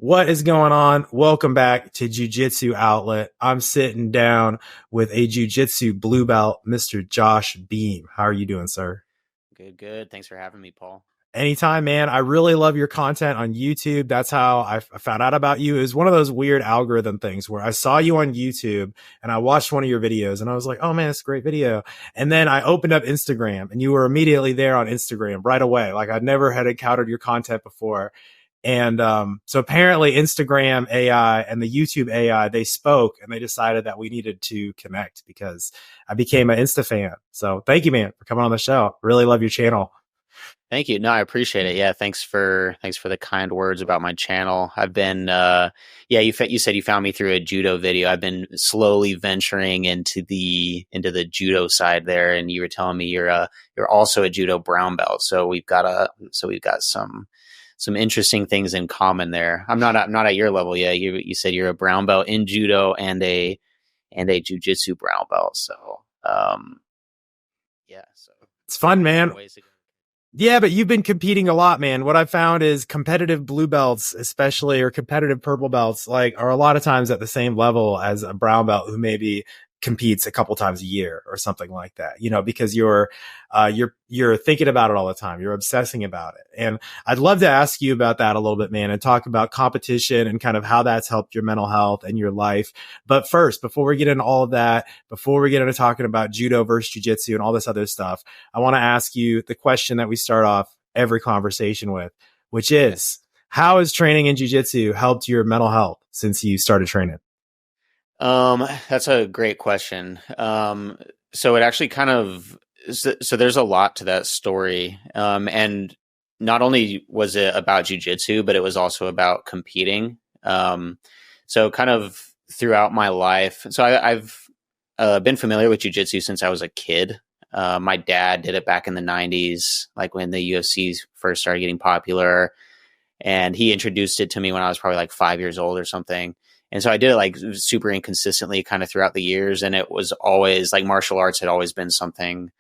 What is going on? Welcome back to Jiu-Jitsu Outlet. I'm sitting down with a Jiu-Jitsu blue belt, Mr. Josh Beam. How are you doing, sir? Good. Thanks for having me, Paul. Anytime, man. I really love your content on YouTube. That's how I found out about you. It was one of those weird algorithm things where I saw you on YouTube and I watched one of your videos and I was like, oh man, it's a great video. And then I opened up Instagram and you were immediately there on Instagram right away. Like I'd never had encountered your content before. And so apparently Instagram AI and the YouTube AI, they spoke and they decided that we needed to connect because I became an Insta fan. So thank you, man, for coming on the show. Really love your channel. Thank you. No, I appreciate it. Yeah, thanks for the kind words about my channel. I've been you said you found me through a judo video. I've been slowly venturing into the judo side there, and you were telling me you're also a judo brown belt. So we've got some interesting things in common there. I'm not at your level yet. You said you're a brown belt in judo and a jiu-jitsu brown belt. So so it's fun, man. Yeah, but you've been competing a lot, man. What I've found is competitive blue belts, especially, or competitive purple belts, like, are a lot of times at the same level as a brown belt who maybe competes a couple times a year or something like that, because you're thinking about it all the time. You're obsessing about it. And I'd love to ask you about that a little bit, man, and talk about competition and kind of how that's helped your mental health and your life. But first, before we get into all of that, before we get into talking about judo versus jiu-jitsu and all this other stuff, I want to ask you the question that we start off every conversation with, which is, how has training in jiu-jitsu helped your mental health since you started training? That's a great question. So it actually so there's a lot to that story. And not only was it about jiu-jitsu, but it was also about competing. So kind of throughout my life, so I've been familiar with jiu-jitsu since I was a kid. My dad did it back in the 90s, like when the UFC first started getting popular, and he introduced it to me when I was probably like 5 years old or something. And so I did it like super inconsistently kind of throughout the years. And it was always like martial arts had always been something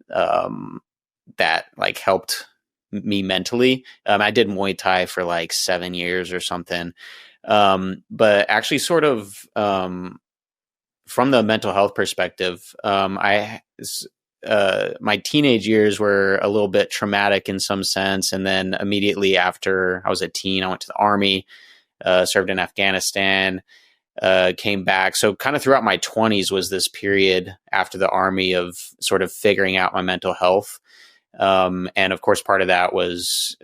that like helped me mentally. I did Muay Thai for like 7 years or something. But actually sort of from the mental health perspective, my teenage years were a little bit traumatic in some sense. And then immediately after I was a teen, I went to the army. Served in Afghanistan, came back. So kind of throughout my 20s was this period after the army of sort of figuring out my mental health. And of course, part of that was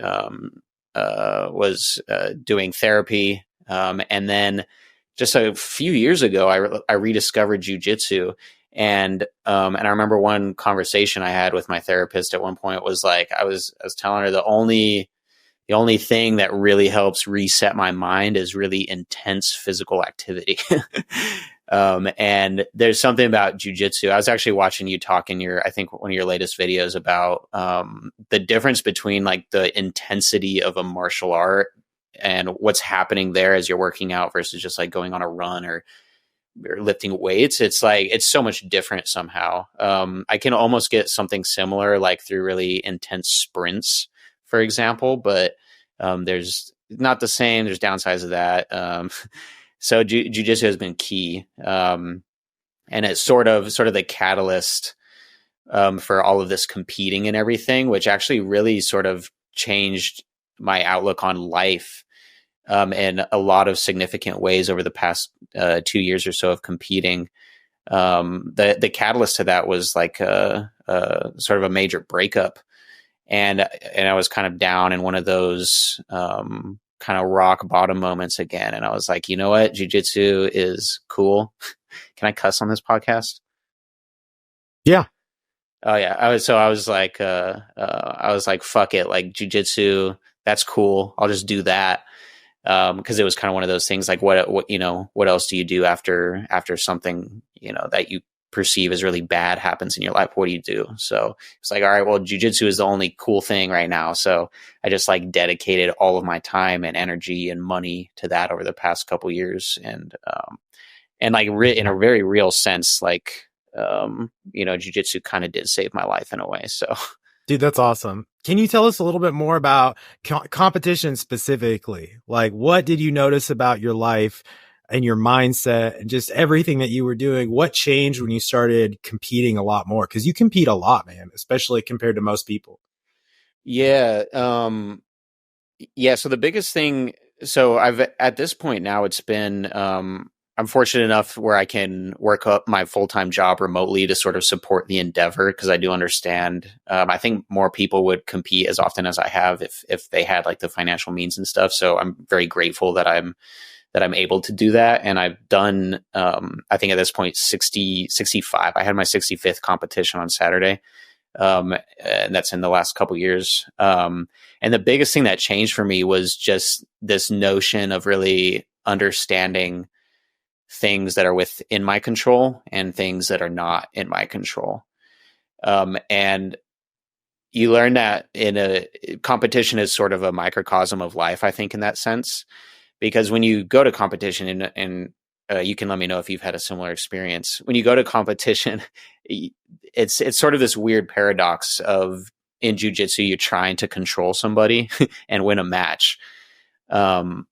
doing therapy. And then just a few years ago, I rediscovered jiu-jitsu. And I remember one conversation I had with my therapist at one point was like, I was telling her the only thing that really helps reset my mind is really intense physical activity. And there's something about jiu-jitsu. I was actually watching you talk in I think one of your latest videos about the difference between like the intensity of a martial art and what's happening there as you're working out versus just like going on a run or lifting weights. It's like, it's so much different somehow. I can almost get something similar like through really intense sprints, for example, but there's not the same. There's downsides of that. So jiu-jitsu has been key, and it's sort of the catalyst for all of this competing and everything, which actually really sort of changed my outlook on life in a lot of significant ways over the past 2 years or so of competing. The catalyst to that was like sort of a major breakup. And I was kind of down in one of those kind of rock bottom moments again. And I was like, you know what? Jiu-jitsu is cool. Can I cuss on this podcast? Yeah. Oh yeah. I was like, fuck it. Like jiu-jitsu, that's cool. I'll just do that. Cause it was kind of one of those things like what else do you do after something, that you perceive as really bad happens in your life? What do you do? So it's like, all right, well, jiu-jitsu is the only cool thing right now. So I just like dedicated all of my time and energy and money to that over the past couple years. And like in a very real sense, like, jiu-jitsu kind of did save my life in a way. So dude, that's awesome. Can you tell us a little bit more about competition specifically? Like, what did you notice about your life and your mindset and just everything that you were doing? What changed when you started competing a lot more? Because you compete a lot, man, especially compared to most people. Yeah. Yeah. So the biggest thing, so I've at this point now, it's been, I'm fortunate enough where I can work up my full-time job remotely to sort of support the endeavor because I do understand. I think more people would compete as often as I have if they had like the financial means and stuff. So I'm very grateful that I'm able to do that. And I've done, I think at this point, 65. I had my 65th competition on Saturday. And that's in the last couple years. And the biggest thing that changed for me was just this notion of really understanding things that are within my control and things that are not in my control. And you learn that in a competition is sort of a microcosm of life, I think, in that sense, because when you go to competition and you can let me know if you've had a similar experience. When you go to competition, it's sort of this weird paradox of in jiu-jitsu, you're trying to control somebody and win a match. And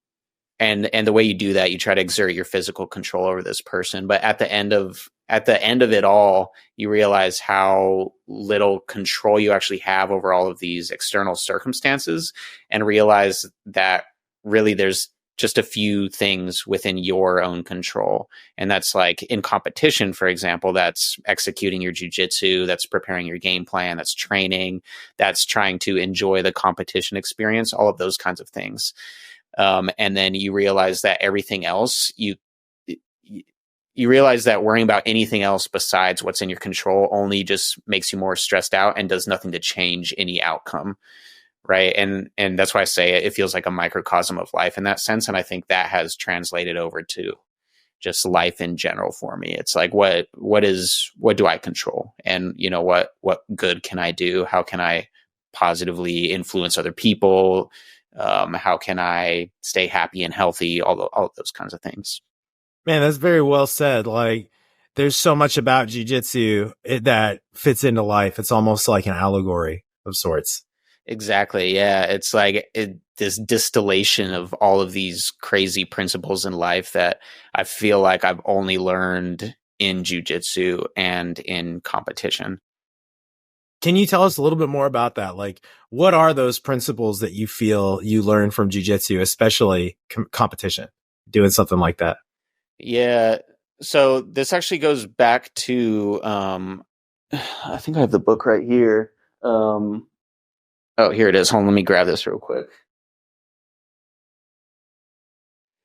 the way you do that, you try to exert your physical control over this person. But at the end of it all, you realize how little control you actually have over all of these external circumstances, and realize that really there's just a few things within your own control. And that's like in competition, for example, that's executing your jiu-jitsu, that's preparing your game plan, that's training, that's trying to enjoy the competition experience, all of those kinds of things. And then you realize that everything else, you realize that worrying about anything else besides what's in your control only just makes you more stressed out and does nothing to change any outcome. Right. And that's why I say it feels like a microcosm of life in that sense. And I think that has translated over to just life in general for me. It's like, what do I control? And you know, what good can I do? How can I positively influence other people? How can I stay happy and healthy? All of those kinds of things. Man, that's very well said. Like, there's so much about jiu-jitsu that fits into life. It's almost like an allegory of sorts. Exactly. Yeah. It's like this distillation of all of these crazy principles in life that I feel like I've only learned in jiu-jitsu and in competition. Can you tell us a little bit more about that? Like, what are those principles that you feel you learn from jiu-jitsu, especially competition, doing something like that? Yeah. So this actually goes back to, I think I have the book right here. Oh, here it is. Hold on, let me grab this real quick.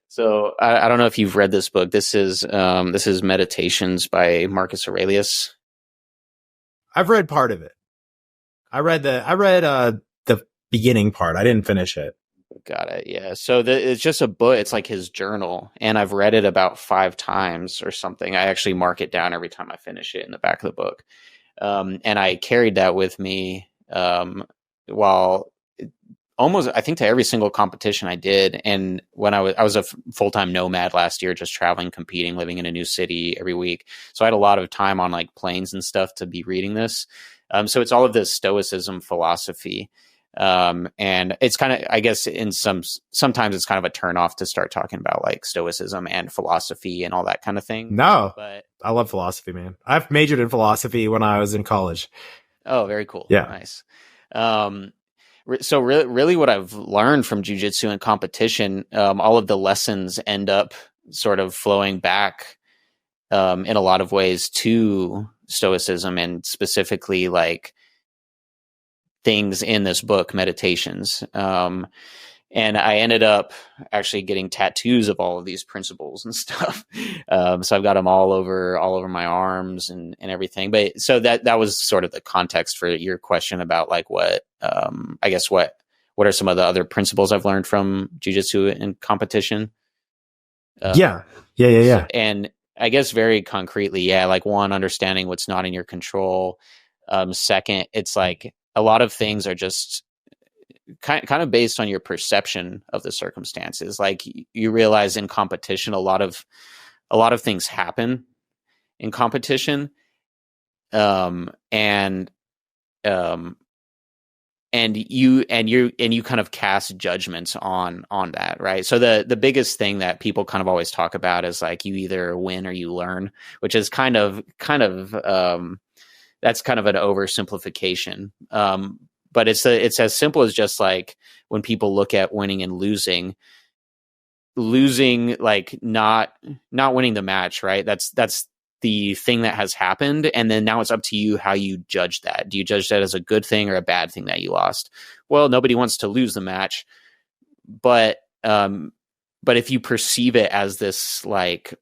So I don't know if you've read this book. This is Meditations by Marcus Aurelius. I've read part of it. I read the beginning part. I didn't finish it. Got it. Yeah. So it's just a book. It's like his journal, and I've read it about 5 times or something. I actually mark it down every time I finish it in the back of the book. And I carried that with me while almost, I think, to every single competition I did. And when I was a full-time nomad last year, just traveling, competing, living in a new city every week. So I had a lot of time on like planes and stuff to be reading this. So it's all of this stoicism philosophy. And it's kind of, I guess, sometimes it's kind of a turnoff to start talking about like stoicism and philosophy and all that kind of thing. No, but I love philosophy, man. I've majored in philosophy when I was in college. Oh, very cool. Yeah. Nice. So really what I've learned from jiu-jitsu and competition, all of the lessons end up sort of flowing back in a lot of ways to stoicism, and specifically like things in this book, Meditations. And I ended up actually getting tattoos of all of these principles and stuff. So I've got them all over my arms and everything. But so that was sort of the context for your question about like what are some of the other principles I've learned from jiu-jitsu and competition? Yeah. And I guess very concretely, yeah, like one, understanding what's not in your control. Second, it's like a lot of things are just kind of based on your perception of the circumstances. Like you realize in competition, a lot of things happen in competition. And and you kind of cast judgments on that, right? So the biggest thing that people kind of always talk about is like you either win or you learn, which is kind of that's kind of an oversimplification. But it's as simple as just like when people look at winning and losing, like not winning the match, right? That's the thing that has happened, and then now it's up to you how you judge that. Do you judge that as a good thing or a bad thing that you lost? Well, nobody wants to lose the match, but if you perceive it as this like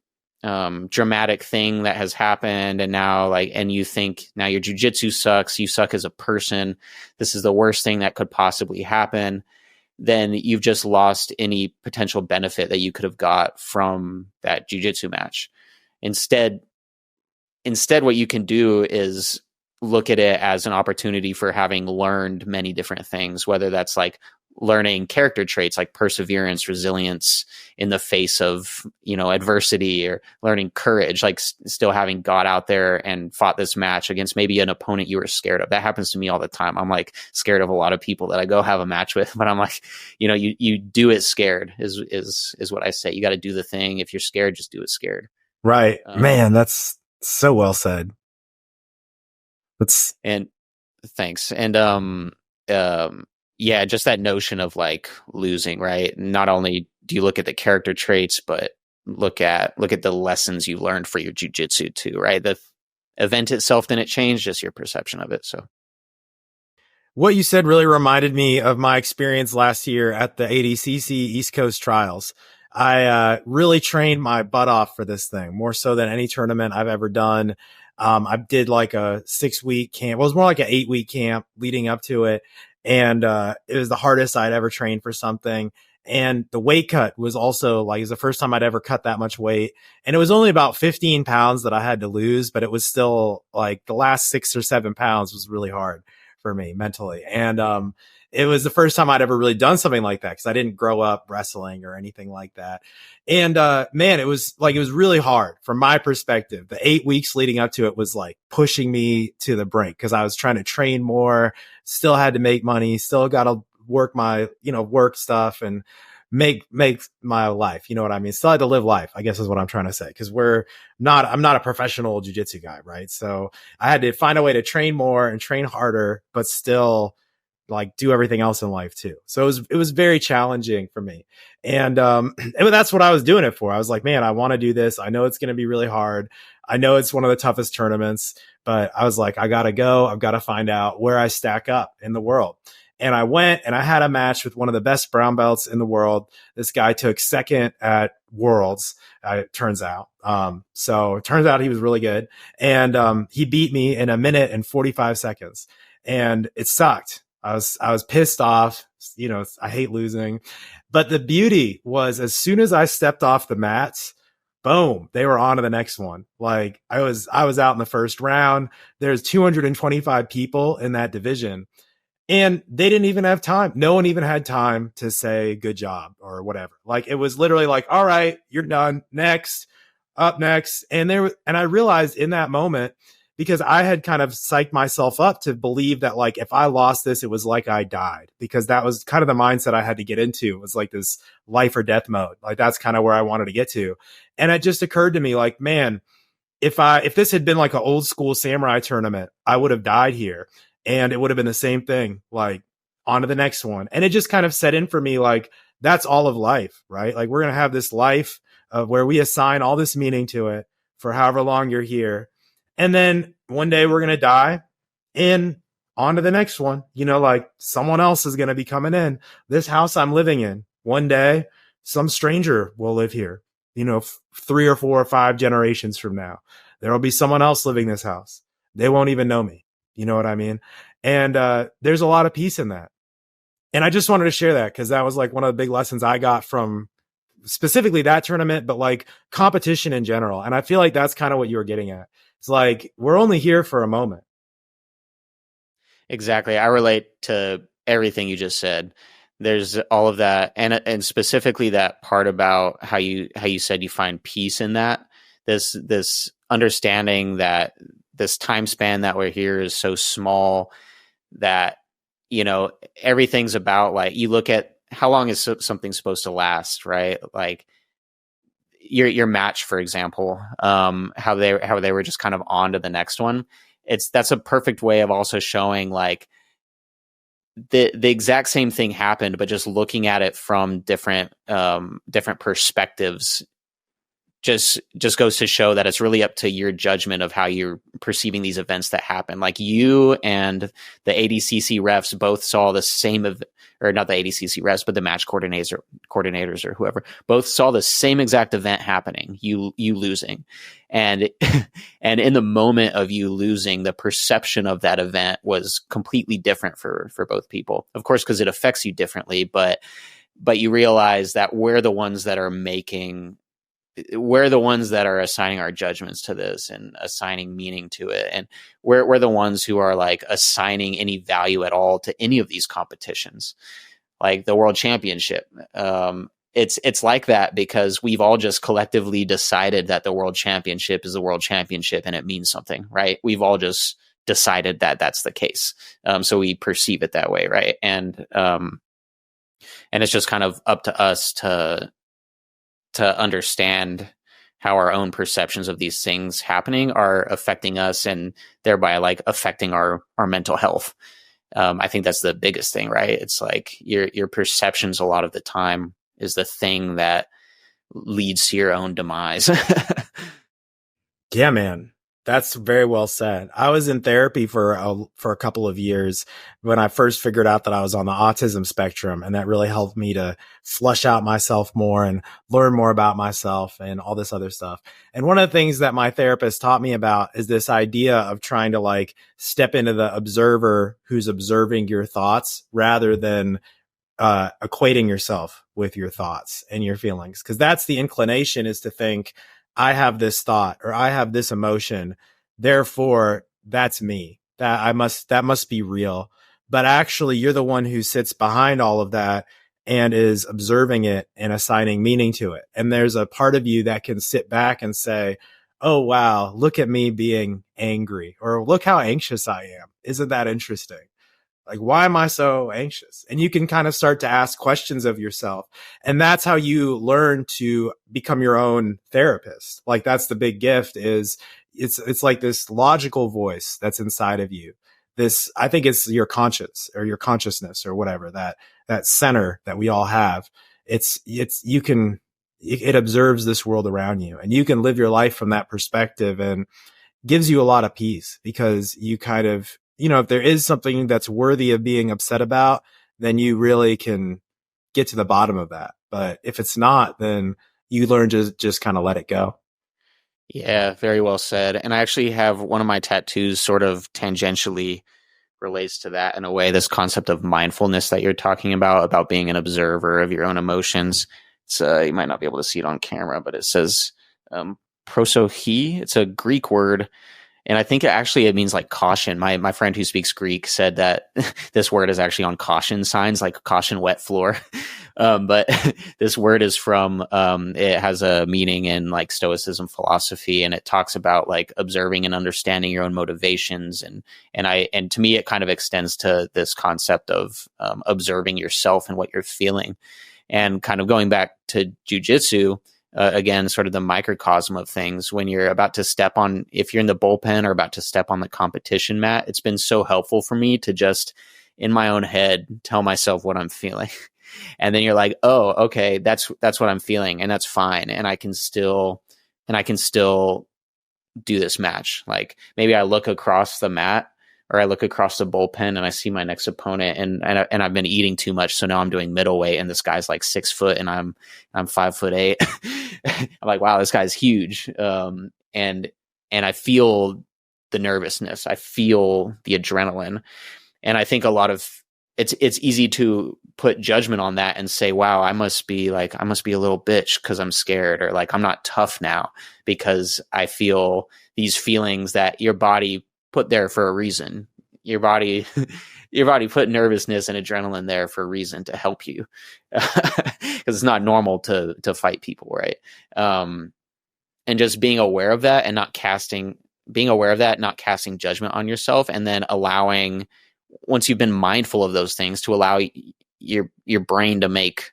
dramatic thing that has happened, and now and you think now your jiu-jitsu sucks, you suck as a person, this is the worst thing that could possibly happen, then you've just lost any potential benefit that you could have got from that jiu-jitsu match. Instead, what you can do is look at it as an opportunity for having learned many different things, whether that's like learning character traits like perseverance, resilience in the face of, adversity, or learning courage, like still having got out there and fought this match against maybe an opponent you were scared of. That happens to me all the time. I'm like scared of a lot of people that I go have a match with, but I'm like, you do it scared is what I say. You got to do the thing. If you're scared, just do it scared. Right. Man, that's so well said. And thanks. And, yeah, just that notion of like losing, right? Not only do you look at the character traits, but look at the lessons you learned for your jiu-jitsu too, right? The event itself didn't change, just your perception of it. So what you said really reminded me of my experience last year at the ADCC East Coast Trials. I really trained my butt off for this thing, more so than any tournament I've ever done. I did like a 6-week camp. Well, it was more like an 8-week camp leading up to it. And it was the hardest I'd ever trained for something. And the weight cut was also like, it was the first time I'd ever cut that much weight. And it was only about 15 pounds that I had to lose, but it was still like the last 6 or 7 pounds was really hard for me mentally. And it was the first time I'd ever really done something like that, because I didn't grow up wrestling or anything like that. And man, it was really hard from my perspective. The 8 weeks leading up to it was like pushing me to the brink, because I was trying to train more, still had to make money, still got to work my, work stuff and make my life. You know what I mean? Still had to live life, I guess is what I'm trying to say. Cause I'm not a professional jiu-jitsu guy, right? So I had to find a way to train more and train harder, but still like do everything else in life too. So it was very challenging for me. And that's what I was doing it for. I was like, man, I want to do this. I know it's going to be really hard. I know it's one of the toughest tournaments, but I was like, I got to go. I've got to find out where I stack up in the world. And I went and I had a match with one of the best brown belts in the world. This guy took second at Worlds, it turns out. So it turns out he was really good. And he beat me in 1 minute and 45 seconds. And it sucked. I was pissed off. I hate losing. But the beauty was, as soon as I stepped off the mats, boom, they were on to the next one. Like I was out in the first round. There's 225 people in that division. And they didn't even have time. No one even had time to say good job or whatever. Like it was literally like, all right, you're done. Next, up next. And I realized in that moment, because I had kind of psyched myself up to believe that like, if I lost this, it was like I died, because that was kind of the mindset I had to get into. It was like this life or death mode. Like that's kind of where I wanted to get to. And it just occurred to me like, man, if this had been like an old school samurai tournament, I would have died here. And it would have been the same thing, like on to the next one. And it just kind of set in for me, like, that's all of life, right? Like we're going to have this life of where we assign all this meaning to it for however long you're here. And then one day we're going to die and on to the next one. Like someone else is going to be coming in. This house I'm living in, one day, some stranger will live here, 3 or 4 or 5 generations from now. There will be someone else living in this house. They won't even know me. You know what I mean? And there's a lot of peace in that. And I just wanted to share that because that was like one of the big lessons I got from specifically that tournament, but like competition in general. And I feel like that's kind of what you were getting at. It's like, we're only here for a moment. Exactly. I relate to everything you just said. There's all of that. And specifically that part about how you said you find peace in that, this understanding that this time span that we're here is so small that you know, everything's about like, you look at how long is something supposed to last, right? Like your match, for example, how they were just kind of on to the next one. That's a perfect way of also showing like the exact same thing happened, but just looking at it from different perspectives just goes to show that it's really up to your judgment of how you're perceiving these events that happen. Like you and the ADCC refs both saw the same or not the ADCC refs, but the match coordinators or whoever both saw the same exact event happening, you losing. And and in the moment of you losing, the perception of that event was completely different for both people. Of course, because it affects you differently, but you realize that we're the ones that are assigning our judgments to this and assigning meaning to it. And we're the ones who are like assigning any value at all to any of these competitions, like the world championship. It's like that because we've all just collectively decided that the world championship is the world championship and it means something, right? We've all just decided that that's the case. So we perceive it that way. Right. And it's just kind of up to us to understand how our own perceptions of these things happening are affecting us and thereby like affecting our mental health. I think that's the biggest thing, right? It's like your perceptions a lot of the time is the thing that leads to your own demise. Yeah, man. That's very well said. I was in therapy for a couple of years when I first figured out that I was on the autism spectrum, and that really helped me to flush out myself more and learn more about myself and all this other stuff. And one of the things that my therapist taught me about is this idea of trying to like step into the observer who's observing your thoughts rather than equating yourself with your thoughts and your feelings. Cause that's the inclination, is to think, I have this thought or I have this emotion, therefore that's me. That must be real. But actually you're the one who sits behind all of that and is observing it and assigning meaning to it. And there's a part of you that can sit back and say, oh, wow, look at me being angry, or look how anxious I am. Isn't that interesting? Like, why am I so anxious? And you can kind of start to ask questions of yourself. And that's how you learn to become your own therapist. Like, that's the big gift, is it's like this logical voice that's inside of you. This, I think it's your conscience or your consciousness or whatever, that center that we all have. It observes this world around you, and you can live your life from that perspective, and gives you a lot of peace, because you kind of, if there is something that's worthy of being upset about, then you really can get to the bottom of that. But if it's not, then you learn to just kind of let it go. Yeah, very well said. And I actually have one of my tattoos sort of tangentially relates to that in a way, this concept of mindfulness that you're talking about being an observer of your own emotions. It's you might not be able to see it on camera, but it says prosohe. It's a Greek word. And I think it means like caution. My friend who speaks Greek said that this word is actually on caution signs, like caution wet floor. But this word is from, it has a meaning in like Stoicism philosophy, and it talks about like observing and understanding your own motivations. And to me, it kind of extends to this concept of observing yourself and what you're feeling. And kind of going back to jiu-jitsu, again, sort of the microcosm of things, when you're about to step on, if you're in the bullpen or about to step on the competition mat, it's been so helpful for me to just in my own head tell myself what I'm feeling. And then you're like, oh, okay, that's what I'm feeling, and that's fine. And I can still do this match. Like maybe I look across the mat or I look across the bullpen and I see my next opponent, and I've been eating too much, so now I'm doing middleweight, and this guy's like 6 foot and I'm 5'8". I'm like, wow, this guy's huge. And I feel the nervousness, I feel the adrenaline, and I think a lot of it's easy to put judgment on that and say, wow, I must be a little bitch because I'm scared, or like I'm not tough now because I feel these feelings that your body put there for a reason. Your body put nervousness and adrenaline there for a reason, to help you, because it's not normal to fight people, right? And just being aware of that and not casting judgment on yourself, and then allowing once you've been mindful of those things, to allow your brain to make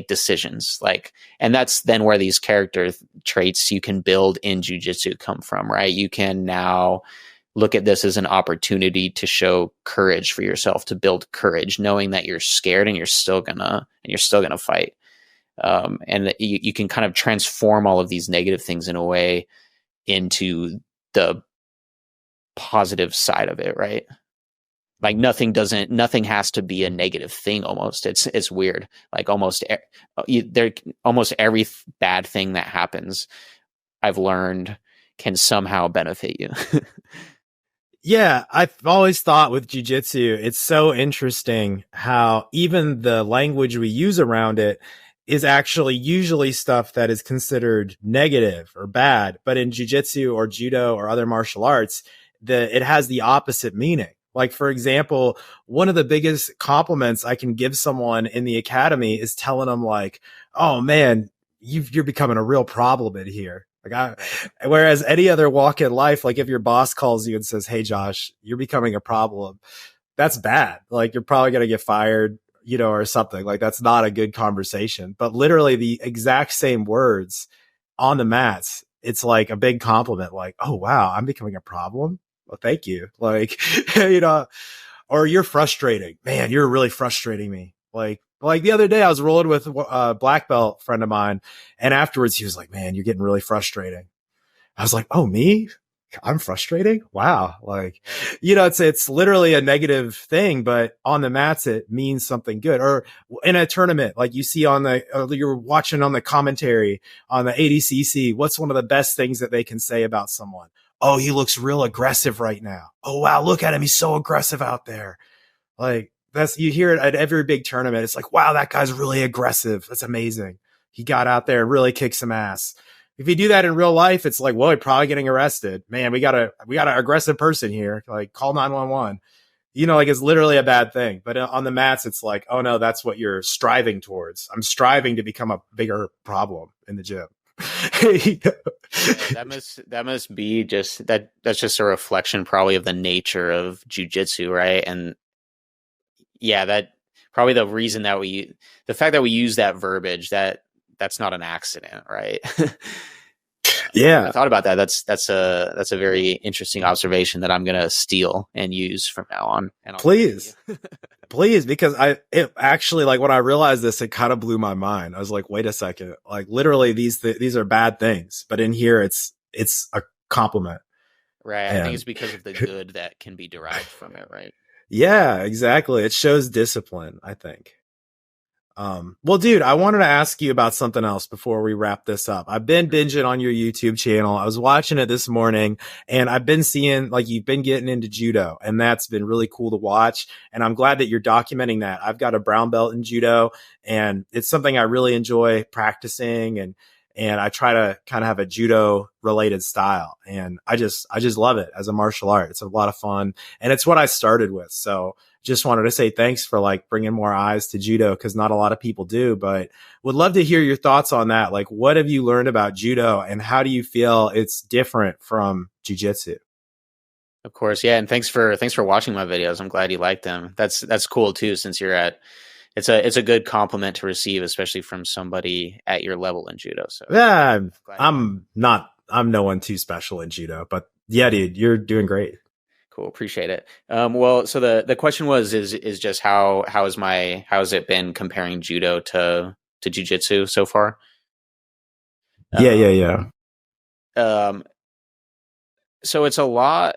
decisions, like, and that's then where these character traits you can build in jiu-jitsu come from, right? You can now look at this as an opportunity to show courage for yourself, to build courage, knowing that you're scared and you're still gonna fight. And you can kind of transform all of these negative things in a way into the positive side of it, right? Like nothing has to be a negative thing. Almost, it's weird. Like almost every bad thing that happens, I've learned, can somehow benefit you. Yeah, I've always thought with jiu-jitsu, it's so interesting how even the language we use around it is actually usually stuff that is considered negative or bad. But in jiu-jitsu or judo or other martial arts, it has the opposite meaning. Like, for example, one of the biggest compliments I can give someone in the academy is telling them like, oh man, you're becoming a real problem in here. Like whereas any other walk in life, like if your boss calls you and says, hey, Josh, you're becoming a problem, that's bad. Like you're probably going to get fired, or something. Like that's not a good conversation. But literally the exact same words on the mats, it's like a big compliment. Like, oh, wow, I'm becoming a problem. Well, thank you. Like, or you're frustrating. Man, you're really frustrating me. Like the other day I was rolling with a black belt friend of mine, and afterwards he was like, man, you're getting really frustrating. I was like, oh, me? I'm frustrating? Wow. Like, it's literally a negative thing, but on the mats, it means something good. Or in a tournament, like you see you're watching on the commentary on the ADCC, what's one of the best things that they can say about someone? Oh, he looks real aggressive right now. Oh, wow. Look at him. He's so aggressive out there. Like you hear it at every big tournament. It's like, wow, that guy's really aggressive. That's amazing. He got out there and really kicked some ass. If you do that in real life, it's like, well, you're probably getting arrested. Man, we got an aggressive person here. Like call 911. Like it's literally a bad thing. But on the mats, it's like, oh no, that's what you're striving towards. I'm striving to become a bigger problem in the gym. That must be just that's just a reflection probably of the nature of jiu-jitsu, right? And yeah, that probably the reason that the fact that we use that verbiage, that's not an accident, right? Yeah, I thought about that. That's a very interesting observation that I'm gonna steal and use from now on. And please, because it actually, like when I realized this, it kind of blew my mind. I was like, wait a second, like literally these are bad things, but in here it's a compliment, right? I think it's because of the good that can be derived from it, right? Yeah, exactly. It shows discipline, I think. Well, dude, I wanted to ask you about something else before we wrap this up. I've been binging on your YouTube channel. I was watching it this morning, and I've been seeing like you've been getting into judo, and that's been really cool to watch. And I'm glad that you're documenting that. I've got a brown belt in judo, and it's something I really enjoy practicing, and I try to kind of have a judo related style. And I just love it as a martial art. It's a lot of fun, and it's what I started with. So just wanted to say thanks for like bringing more eyes to judo, because not a lot of people do, but would love to hear your thoughts on that. Like, what have you learned about judo, and how do you feel it's different from jiu-jitsu? Of course. Yeah. And thanks for watching my videos. I'm glad you liked them. That's cool too, since it's a good compliment to receive, especially from somebody at your level in judo. So yeah, I'm no one too special in judo, but yeah, dude, you're doing great. Cool. Appreciate it. Well, so the question is just how has it been comparing judo to jiu-jitsu so far? Yeah. So it's a lot,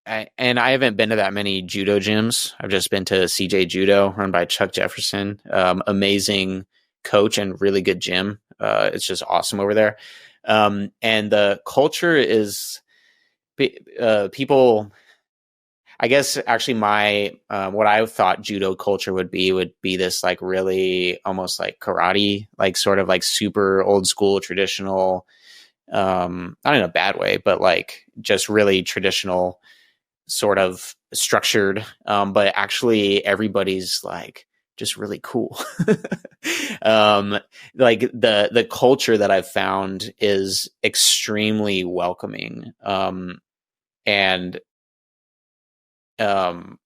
and I haven't been to that many judo gyms. I've just been to CJ Judo, run by Chuck Jefferson. Amazing coach and really good gym. It's just awesome over there. And the culture is people. I guess actually my what I thought judo culture would be this like really almost like karate, like sort of like super old school traditional, not in a bad way, but like just really traditional sort of structured. But actually everybody's like just really cool. Like the culture that I've found is extremely welcoming. And um,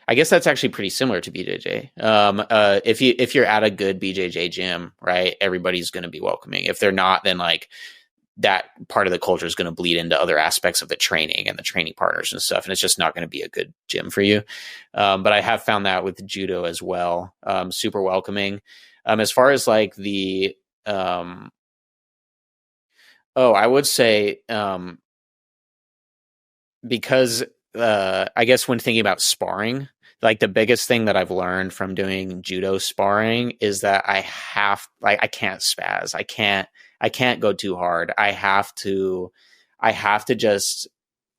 I guess that's actually pretty similar to BJJ. If you're at a good BJJ gym, right, everybody's going to be welcoming. If they're not, then like that part of the culture is going to bleed into other aspects of the training and the training partners and stuff, and it's just not going to be a good gym for you. But I have found that with judo as well, super welcoming. As far as like the I would say because I guess when thinking about sparring, like the biggest thing that I've learned from doing judo sparring is that I can't spaz. I can't go too hard. I have to just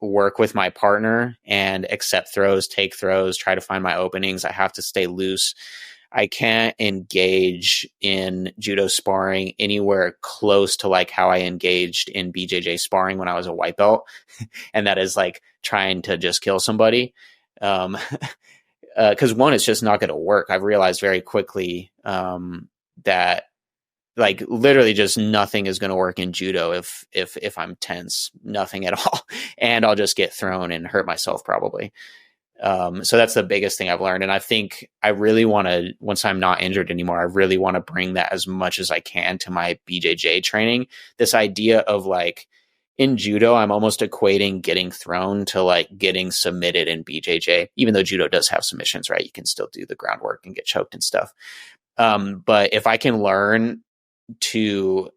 work with my partner and accept throws, take throws, try to find my openings. I have to stay loose. I can't engage in judo sparring anywhere close to like how I engaged in BJJ sparring when I was a white belt. And that is like trying to just kill somebody. Cause one, it's just not going to work. I've realized very quickly, that like literally just nothing is going to work in judo if I'm tense, nothing at all. And I'll just get thrown and hurt myself probably. So that's the biggest thing I've learned. And I think I really want to, once I'm not injured anymore, I really want to bring that as much as I can to my BJJ training. This idea of like in judo, I'm almost equating getting thrown to like getting submitted in BJJ, even though judo does have submissions, right? You can still do the groundwork and get choked and stuff. But if I can learn to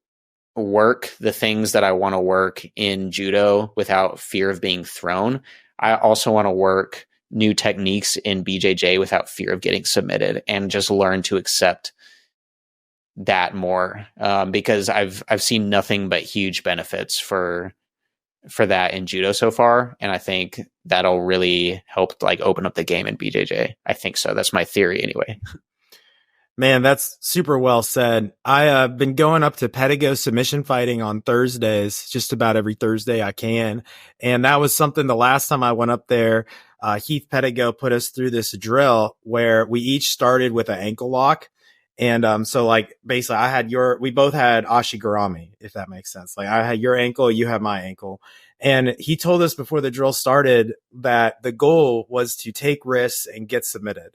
work the things that I want to work in judo without fear of being thrown, I also want to work new techniques in BJJ without fear of getting submitted, and just learn to accept that more, because I've seen nothing but huge benefits for that in judo so far, and I think that'll really help like open up the game in BJJ. I think so. That's my theory anyway. Man, that's super well said. I've been going up to Pedigo submission fighting on Thursdays, just about every Thursday I can. And that was something the last time I went up there, Heath Pedigo put us through this drill where we each started with an ankle lock. And so like basically we both had Ashigarami, if that makes sense. Like I had your ankle, you have my ankle. And he told us before the drill started that the goal was to take risks and get submitted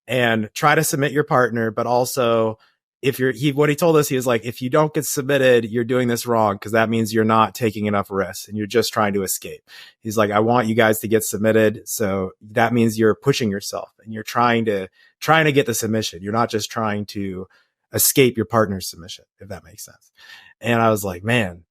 and try to submit your partner. But also what he told us, he was like, if you don't get submitted, you're doing this wrong, because that means you're not taking enough risks and you're just trying to escape. He's like, I want you guys to get submitted. So that means you're pushing yourself and you're trying to get the submission. You're not just trying to escape your partner's submission, if that makes sense. And I was like, man,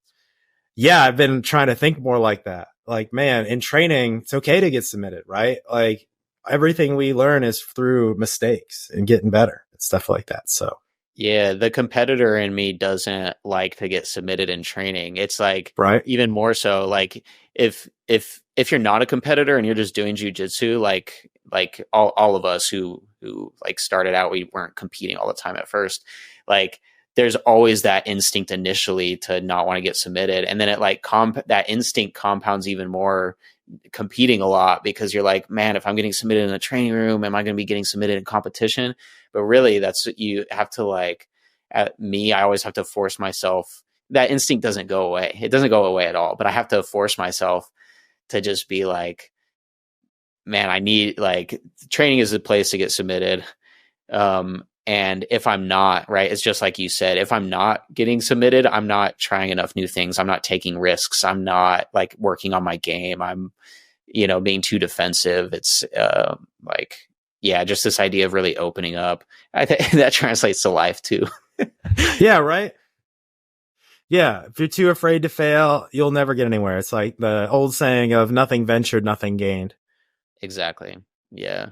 yeah, I've been trying to think more like that. Like, man, in training, it's okay to get submitted, right? Like everything we learn is through mistakes and getting better and stuff like that. So yeah, the competitor in me doesn't like to get submitted in training. It's like, right, even more so, like if you're not a competitor and you're just doing jiu-jitsu, like all of us who like started out, we weren't competing all the time at first. Like there's always that instinct initially to not want to get submitted, and then it like that instinct compounds even more competing a lot, because you're like, man, if I'm getting submitted in a training room, am I going to be getting submitted in competition? But really, that's what you have to like. At me, I always have to force myself. That instinct doesn't go away. It doesn't go away at all. But I have to force myself to just be like, man, I need, like, training is the place to get submitted. And if I'm not, right, it's just like you said, if I'm not getting submitted, I'm not trying enough new things. I'm not taking risks. I'm not like working on my game. I'm, being too defensive. It's like, yeah, just this idea of really opening up. I think that translates to life too. Yeah, right. Yeah, if you're too afraid to fail, you'll never get anywhere. It's like the old saying of nothing ventured, nothing gained. Exactly. Yeah.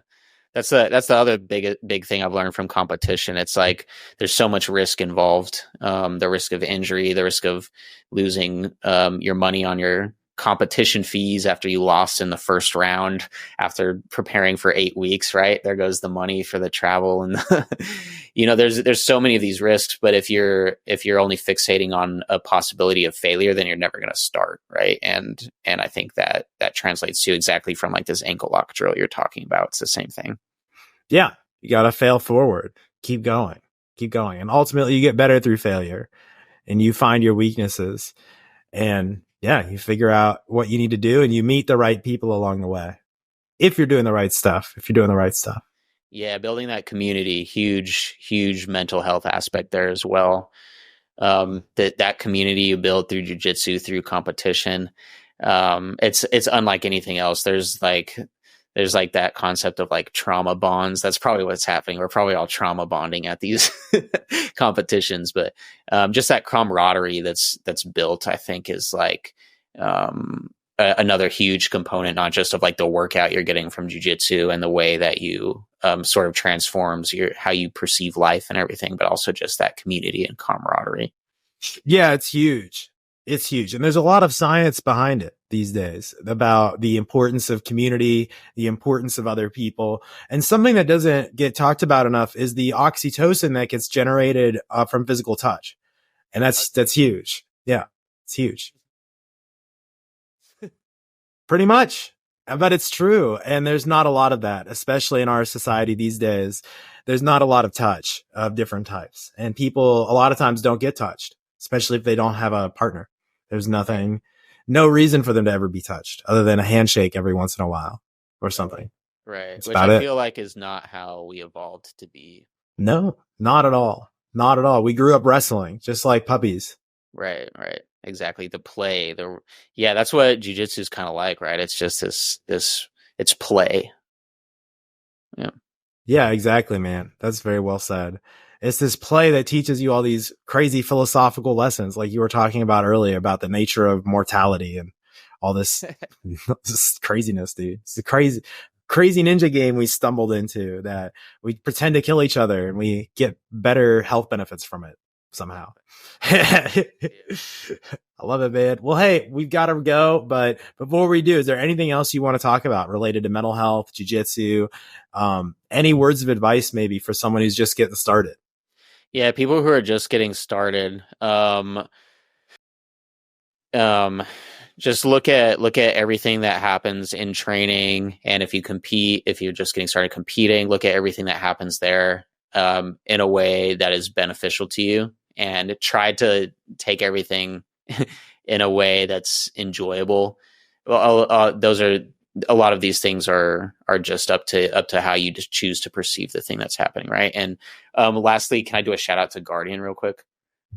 That's the other big thing I've learned from competition. It's like there's so much risk involved. The risk of injury, the risk of losing your money on your competition fees after you lost in the first round after preparing for 8 weeks, right? There goes the money for the travel, and there's so many of these risks. But if you're only fixating on a possibility of failure, then you're never going to start, right? And I think that translates to exactly from like this ankle lock drill you're talking about. It's the same thing. Yeah, you got to fail forward, keep going, and ultimately you get better through failure, and you find your weaknesses, and yeah, you figure out what you need to do, and you meet the right people along the way. if you're doing the right stuff, if you're doing the right stuff. Yeah, building that community, huge mental health aspect there as well. That community you build through jiu-jitsu, through competition, it's unlike anything else. There's like that concept of like trauma bonds. That's probably what's happening. We're probably all trauma bonding at these competitions, but just that camaraderie that's built, I think, is like another huge component, not just of like the workout you're getting from jiu-jitsu and the way that you sort of transforms how you perceive life and everything, but also just that community and camaraderie. Yeah, it's huge. It's huge. And there's a lot of science behind it these days about the importance of community, the importance of other people. And something that doesn't get talked about enough is the oxytocin that gets generated from physical touch. And that's huge. Yeah, it's huge. Pretty much. But it's true. And there's not a lot of that, especially in our society these days. There's not a lot of touch of different types. And people a lot of times don't get touched, especially if they don't have a partner. There's no reason for them to ever be touched other than a handshake every once in a while or something. Right. That's which I feel like is not how we evolved to be. No, not at all. Not at all. We grew up wrestling just like puppies. Right. Exactly. The play, that's what jiu-jitsu is kind of like, right? It's just it's play. Yeah. Yeah, exactly, man. That's very well said. It's this play that teaches you all these crazy philosophical lessons, like you were talking about earlier, about the nature of mortality and all this, this craziness, dude. It's a crazy ninja game we stumbled into that we pretend to kill each other and we get better health benefits from it somehow. I love it, man. Well, hey, we've got to go, but before we do, is there anything else you want to talk about related to mental health, jiu-jitsu, any words of advice maybe for someone who's just getting started? Yeah, people who are just getting started, just look at everything that happens in training, and if you're just getting started competing, look at everything that happens there in a way that is beneficial to you, and try to take everything in a way that's enjoyable. Well, those are a lot of these things are just up to how you just choose to perceive the thing that's happening, right? And lastly, can I do a shout out to Guardian real quick?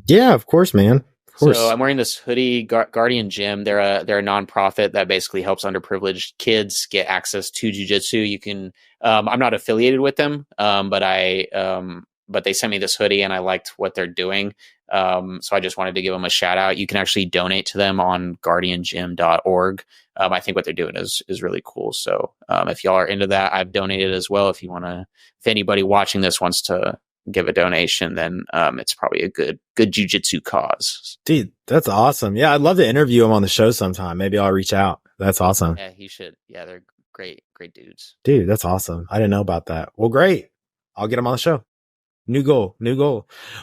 Yeah, of course, man. Of course. So I'm wearing this hoodie. Guardian Gym. They're a nonprofit that basically helps underprivileged kids get access to jiu-jitsu. You can. I'm not affiliated with them, but they sent me this hoodie and I liked what they're doing. So I just wanted to give them a shout out. You can actually donate to them on guardiangym.org. I think what they're doing is really cool. So if y'all are into that, I've donated as well. If anybody watching this wants to give a donation, then it's probably a good jiu-jitsu cause. Dude, that's awesome. Yeah, I'd love to interview him on the show sometime. Maybe I'll reach out. That's awesome. Yeah, he should. Yeah, they're great dudes. Dude, that's awesome. I didn't know about that. Well, great. I'll get him on the show. New goal.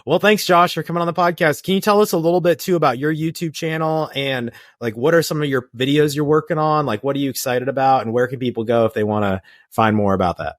Well, thanks, Josh, for coming on the podcast. Can you tell us a little bit too about your YouTube channel and like what are some of your videos you're working on? Like, what are you excited about and where can people go if they want to find more about that?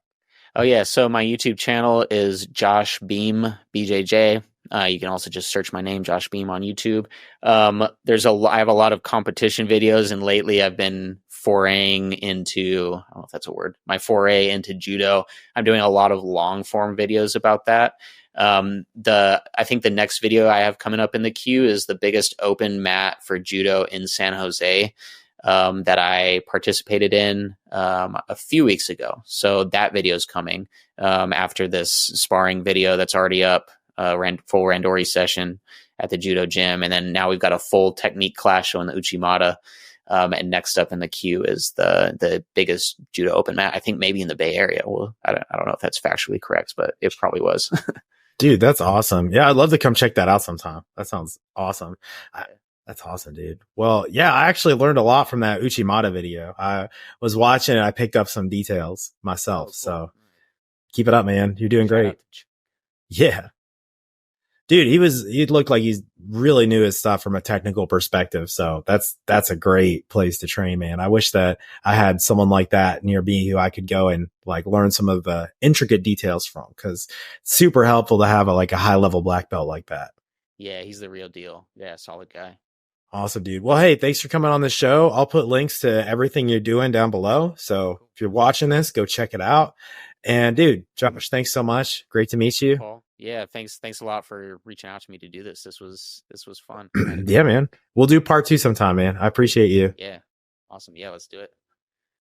Oh yeah. So my YouTube channel is Josh Beam, BJJ. You can also just search my name, Josh Beam, on YouTube. I have a lot of competition videos, and lately I've been foraying into, I don't know if that's a word, my foray into judo. I'm doing a lot of long form videos about that. I think the next video I have coming up in the queue is the biggest open mat for judo in San Jose, that I participated in a few weeks ago. So that video is coming after this sparring video that's already up, full randori session at the judo gym. And then now we've got a full technique class showing the Uchimata. And next up in the queue is the biggest judo open mat, I think maybe in the Bay Area. Well, I don't know if that's factually correct, but it probably was. Dude, that's awesome. Yeah, I'd love to come check that out sometime. That sounds awesome. That's awesome, dude. Well, yeah, I actually learned a lot from that Uchimata video. I was watching and I picked up some details myself. Oh, cool. So keep it up, man. You're doing great. Yeah. Dude, he looked like he really knew his stuff from a technical perspective. So that's a great place to train, man. I wish that I had someone like that near me who I could go and like learn some of the intricate details from, because it's super helpful to have a high level black belt like that. Yeah, he's the real deal. Yeah, solid guy. Awesome, dude. Well, hey, thanks for coming on the show. I'll put links to everything you're doing down below. So if you're watching this, go check it out. And dude, Josh, thanks so much. Great to meet you. Paul. Yeah, thanks a lot for reaching out to me to do this. This was fun. Yeah, man. We'll do part 2 sometime, man. I appreciate you. Yeah. Awesome. Yeah, let's do it.